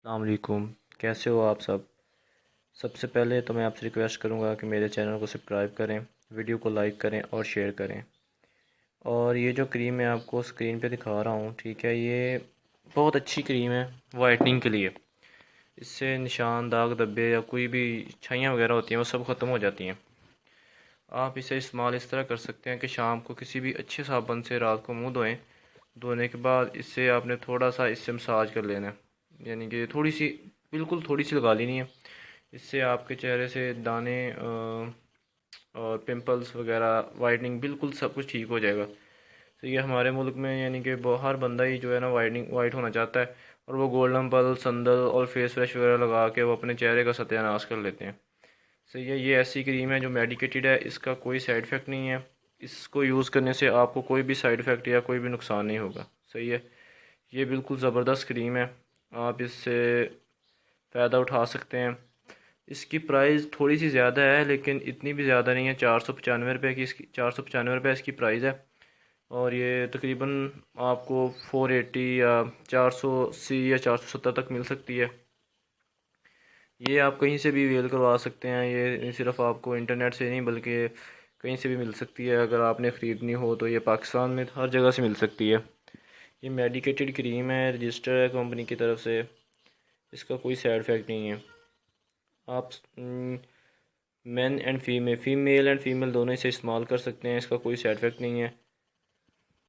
अस्सलाम वालेकुम। कैसे हो आप सब। सबसे पहले तो मैं आपसे रिक्वेस्ट करूंगा कि मेरे चैनल को सब्सक्राइब करें, वीडियो को लाइक करें और शेयर करें। और ये जो क्रीम मैं आपको स्क्रीन पे दिखा रहा हूँ, ठीक है, ये बहुत अच्छी क्रीम है वाइटनिंग के लिए। इससे निशान, दाग धब्बे या कोई भी छाइयाँ वगैरह होती हैं वो सब ख़त्म हो जाती हैं। आप इसे इस्तेमाल इस तरह कर सकते हैं कि शाम को किसी भी अच्छे साबुन से रात को मुंह धोएं। धोने के बाद इससे आपने थोड़ा सा इससे मसाज कर लेना है, यानी कि थोड़ी सी, बिल्कुल थोड़ी सी लगा लेनी है। इससे आपके चेहरे से दाने और पिंपल्स वगैरह, वाइटनिंग, बिल्कुल सब कुछ ठीक हो जाएगा। तो ये हमारे मुल्क में यानी कि हर बंदा ही जो है ना वाइटनिंग वाइट होना चाहता है, और वो गोल्डन पल, संदल और फेस वैश वगैरह लगा के वो अपने चेहरे का सत्यानाश कर लेते हैं। सही है, ये ऐसी क्रीम है जो मेडिकेटेड है, इसका कोई साइड इफ़ेक्ट नहीं है। इसको यूज़ करने से आपको कोई भी साइड इफ़ेक्ट या कोई भी नुकसान नहीं होगा। सही है, ये बिल्कुल ज़बरदस्त क्रीम है। आप इससे फ़ायदा उठा सकते हैं। इसकी प्राइस थोड़ी सी ज़्यादा है, लेकिन इतनी भी ज़्यादा नहीं है। 495 रुपये की इसकी 495 रुपये इसकी प्राइस है। और ये तकरीबन आपको 480 या 480 या 470 तक मिल सकती है। ये आप कहीं से भी अवेल करवा सकते हैं। ये सिर्फ आपको इंटरनेट से नहीं बल्कि कहीं से भी मिल सकती है। अगर आपने ख़रीदनी हो तो ये पाकिस्तान में हर जगह से मिल सकती है। ये मेडिकेटेड क्रीम है, रजिस्टर है कंपनी की तरफ से। इसका कोई साइड इफ़ेक्ट नहीं है। आप main and female and female दोनों इसे इस्तेमाल कर सकते हैं। इसका कोई साइड इफ़ेक्ट नहीं है।